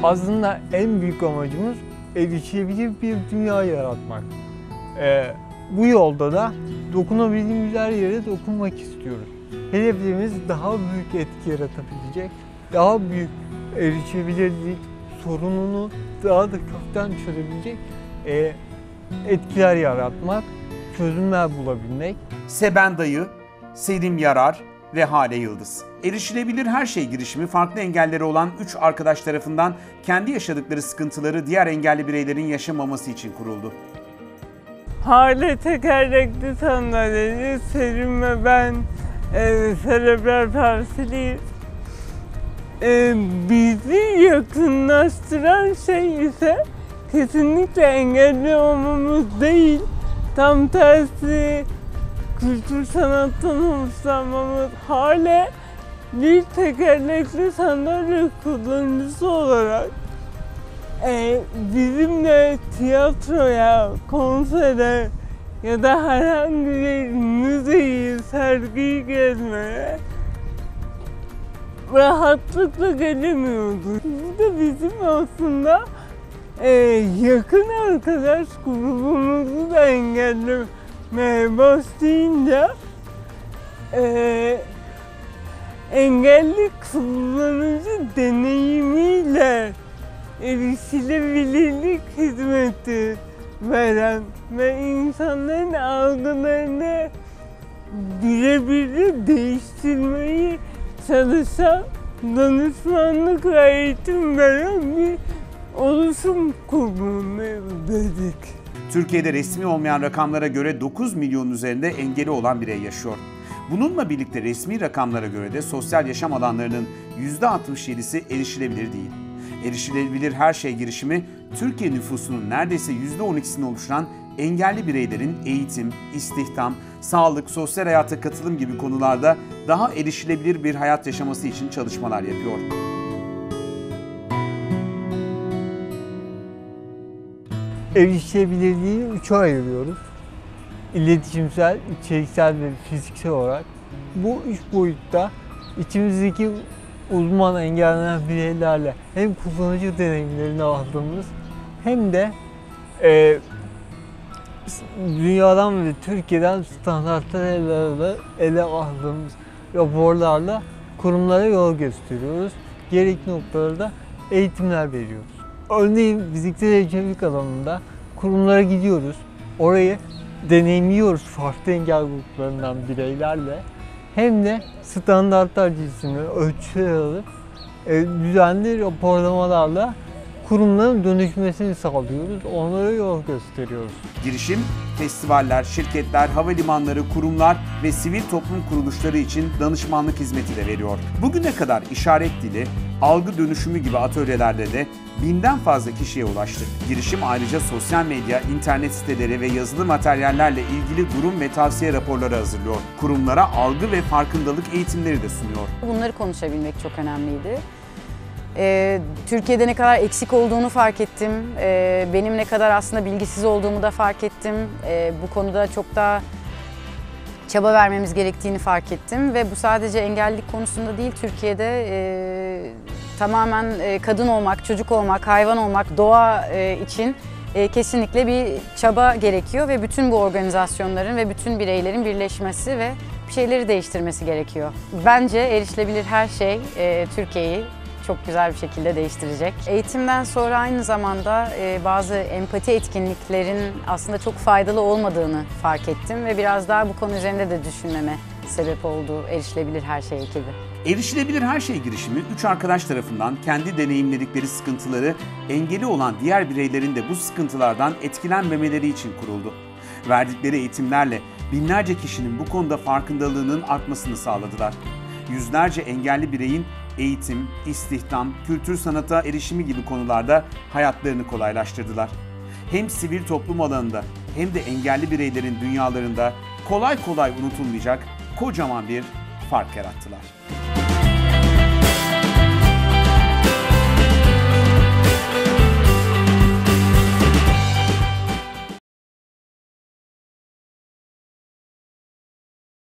Aslında en büyük amacımız erişilebilir bir dünya yaratmak. Bu yolda da dokunabildiğimiz her yere dokunmak istiyoruz. Hedeflerimiz daha büyük etki yaratabilecek, daha büyük erişilebilirlik sorununu daha da kökten çözebilecek etkiler yaratmak, çözümler bulabilmek. Seben Dayı, Selim Yarar ve Hale Yıldız. Erişilebilir Her Şey girişimi farklı engelleri olan 3 arkadaş tarafından kendi yaşadıkları sıkıntıları diğer engelli bireylerin yaşamaması için kuruldu. Hale tekerlekli sandalyeli, Selim ve ben serebral palsiliyiz. Bizi yakınlaştıran şey ise kesinlikle engelli olmamız değil, tam tersi kültür sanattan hoşlanmamız. Hale bir tekerlekli sandalye kullanıcısı olarak bizimle tiyatroya, konsere ya da herhangi bir müzeyi, sergiyi gezmeye rahatlıkla gelemiyordu. Bu da bizim aslında yakın arkadaş grubumuzu da engellemeye başlayınca engelli kullanıcı deneyimiyle erişilebilirlik hizmeti veren ve insanların algılarını birebir değiştirmeyi çalışan, danışmanlık ve eğitim veren bir oluşum kurulmayı dedik. Türkiye'de resmi olmayan rakamlara göre 9 milyon üzerinde engeli olan birey yaşıyor. Bununla birlikte resmi rakamlara göre de sosyal yaşam alanlarının %67'si erişilebilir değil. Erişilebilir Her Şey girişimi, Türkiye nüfusunun neredeyse %12'sini oluşturan engelli bireylerin eğitim, istihdam, sağlık, sosyal hayata katılım gibi konularda daha erişilebilir bir hayat yaşaması için çalışmalar yapıyor. Erişilebilirliği 3'e ayırıyoruz. İletişimsel, içeriksel ve fiziksel olarak. Bu 3 boyutta içimizdeki uzman engellenen bireylerle hem kullanıcı deneyimlerini aldığımız hem de dünyadan ve Türkiye'den standartları ele aldığımız raporlarla kurumlara yol gösteriyoruz. Gerekli noktalarda eğitimler veriyoruz. Örneğin fiziksel erişimcilik alanında kurumlara gidiyoruz. Orayı deneyimliyoruz farklı engel gruplarından bireylerle. Hem de standartlar cinsini ölçüler alıp düzenli raporlamalarla kurumların dönüşmesini sağlıyoruz. Onlara yol gösteriyoruz. Girişim, festivaller, şirketler, havalimanları, kurumlar ve sivil toplum kuruluşları için danışmanlık hizmeti de veriyor. Bugüne kadar işaret dili, algı dönüşümü gibi atölyelerde de 1000'den fazla kişiye ulaştı. Girişim ayrıca sosyal medya, internet siteleri ve yazılı materyallerle ilgili durum ve tavsiye raporları hazırlıyor. Kurumlara algı ve farkındalık eğitimleri de sunuyor. Bunları konuşabilmek çok önemliydi. Türkiye'de ne kadar eksik olduğunu fark ettim. Benim ne kadar aslında bilgisiz olduğumu da fark ettim. Bu konuda çok daha çaba vermemiz gerektiğini fark ettim ve bu sadece engellilik konusunda değil, Türkiye'de tamamen kadın olmak, çocuk olmak, hayvan olmak, doğa için kesinlikle bir çaba gerekiyor ve bütün bu organizasyonların ve bütün bireylerin birleşmesi ve bir şeyleri değiştirmesi gerekiyor. Bence erişilebilir her şey Türkiye'yi çok güzel bir şekilde değiştirecek. Eğitimden sonra aynı zamanda bazı empati etkinliklerin aslında çok faydalı olmadığını fark ettim ve biraz daha bu konu üzerinde de düşünmeme sebep oldu Erişilebilir Her Şey ekibi. Erişilebilir Her Şey girişimi 3 arkadaş tarafından kendi deneyimledikleri sıkıntıları engeli olan diğer bireylerin de bu sıkıntılardan etkilenmemeleri için kuruldu. Verdikleri eğitimlerle binlerce kişinin bu konuda farkındalığının artmasını sağladılar. Yüzlerce engelli bireyin eğitim, istihdam, kültür sanata erişimi gibi konularda hayatlarını kolaylaştırdılar. Hem sivil toplum alanında hem de engelli bireylerin dünyalarında kolay kolay unutulmayacak kocaman bir fark yarattılar.